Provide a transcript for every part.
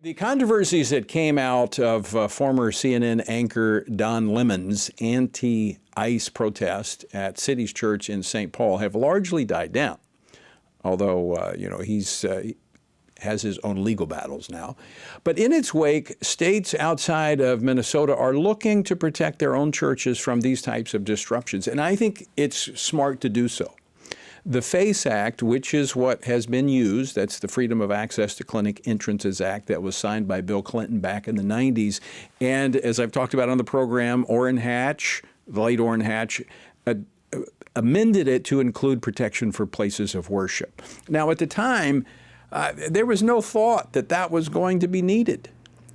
The controversies that came out of former CNN anchor Don Lemon's anti-ICE protest at City's Church in St. Paul have largely died down, although, he's has his own legal battles now. But in its wake, states outside of Minnesota are looking to protect their own churches from these types of disruptions, and I think it's smart to do so. The FACE Act, which is what has been used, that's the Freedom of Access to Clinic Entrances Act that was signed by Bill Clinton back in the 90s. And as I've talked about on the program, Orrin Hatch, the late Orrin Hatch, amended it to include protection for places of worship. Now, at the time, there was no thought that that was going to be needed.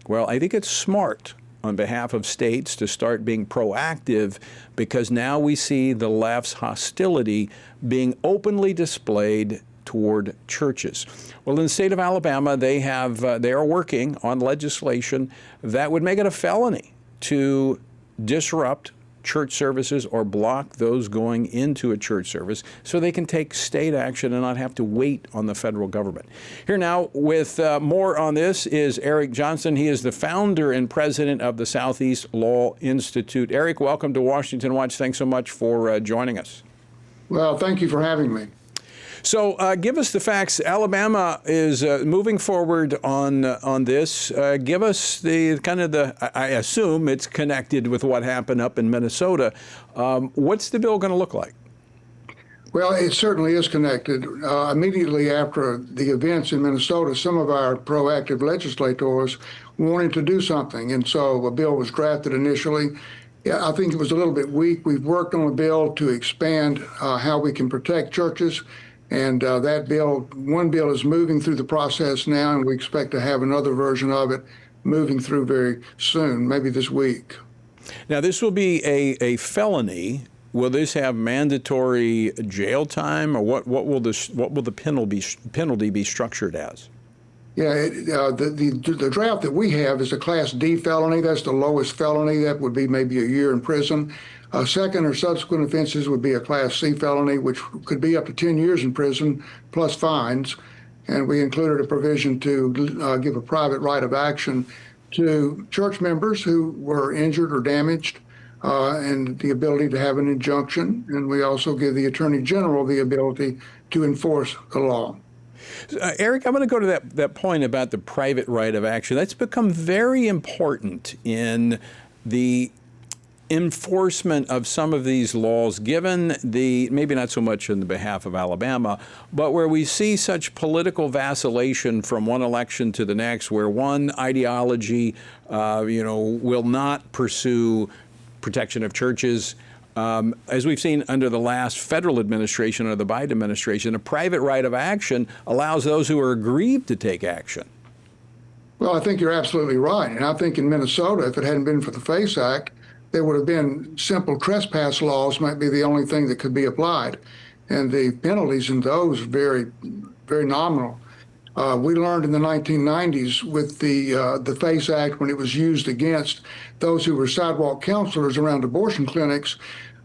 Well, I think it's smart on behalf of states to start being proactive, because now we see the left's hostility being openly displayed toward churches. Well, in the state of Alabama, they are working on legislation that would make it a felony to disrupt church services or block those going into a church service, so they can take state action and not have to wait on the federal government. Here now with more on this is Eric Johnston. He is the founder and president of the Southeast Law Institute. Eric, welcome to Washington Watch. Thanks so much for joining us. Well, thank you for having me. So give us the facts. Alabama is moving forward on this. Give us I assume it's connected with what happened up in Minnesota. What's the bill going to look like? Well, it certainly is connected. Immediately after the events in Minnesota, some of our proactive legislators wanted to do something. And so a bill was drafted initially. Yeah, I think it was a little bit weak. We've worked on a bill to expand how we can protect churches. And one bill is moving through the process now, and we expect to have another version of it moving through very soon, maybe this week. Now, this will be a felony. Will this have mandatory jail time, or what will the penalty be structured as? Yeah, the draft that we have is a Class D felony. That's the lowest felony. That would be maybe a year in prison. Second or subsequent offenses would be a Class C felony, which could be up to 10 years in prison plus fines. And we included a provision to give a private right of action to church members who were injured or damaged, and the ability to have an injunction. And we also give the Attorney General the ability to enforce the law. Eric, I'm going to go to that point about the private right of action. That's become very important in the enforcement of some of these laws, given maybe not so much on the behalf of Alabama, but where we see such political vacillation from one election to the next, where one ideology, will not pursue protection of churches. As we've seen under the last federal administration, or the Biden administration, a private right of action allows those who are aggrieved to take action. Well, I think you're absolutely right. And I think in Minnesota, if it hadn't been for the FACE Act, there would have been simple trespass laws might be the only thing that could be applied. And the penalties in those are very, very nominal. We learned in the 1990s with the FACE Act, when it was used against those who were sidewalk counselors around abortion clinics,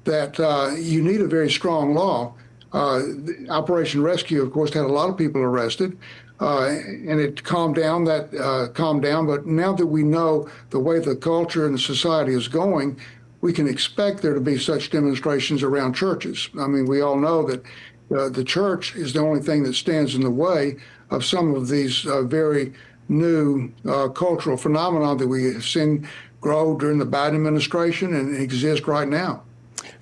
that you need a very strong law. Operation Rescue, of course, had a lot of people arrested, and it calmed down. But now that we know the way the culture and the society is going, we can expect there to be such demonstrations around churches. I mean, we all know that the church is the only thing that stands in the way of some of these very new cultural phenomena that we have seen grow during the Biden administration and exist right now.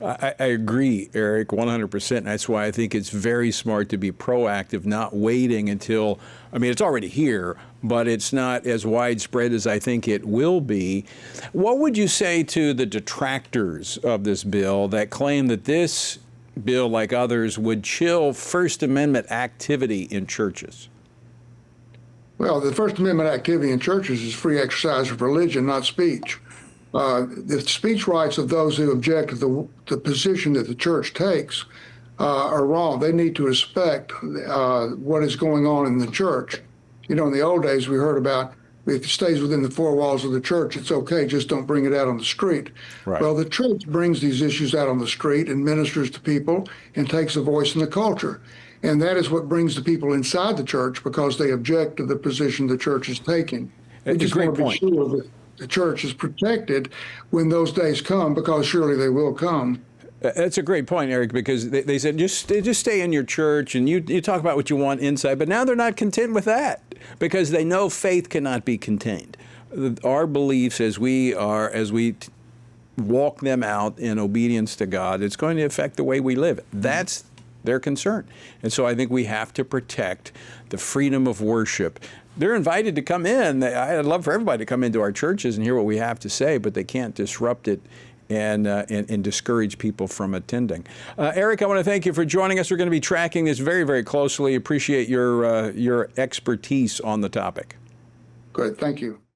I agree, Eric, 100%. That's why I think it's very smart to be proactive, not waiting until, it's already here, but it's not as widespread as I think it will be. What would you say to the detractors of this bill that claim that this bill, like others, would chill First Amendment activity in churches? Well, the First Amendment activity in churches is free exercise of religion, not speech. The speech rights of those who object to the position that the church takes are wrong. They need to respect what is going on in the church. In the old days, we heard about if it stays within the four walls of the church, it's okay, just don't bring it out on the street. Right. Well, the church brings these issues out on the street and ministers to people and takes a voice in the culture. And that is what brings the people inside the church, because they object to the position the church is taking. We just Great want to be point. sure that the church is protected when those days come, because surely they will come. That's a great point, Eric, because they said just stay in your church and you talk about what you want inside. But now they're not content with that because they know faith cannot be contained. Our beliefs as we walk them out in obedience to God, it's going to affect the way we live. That's their concern. And so I think we have to protect the freedom of worship. They're invited to come in. I'd love for everybody to come into our churches and hear what we have to say, but they can't disrupt it and discourage people from attending. Eric, I want to thank you for joining us. We're going to be tracking this very, very closely. Appreciate your expertise on the topic. Great. Thank you.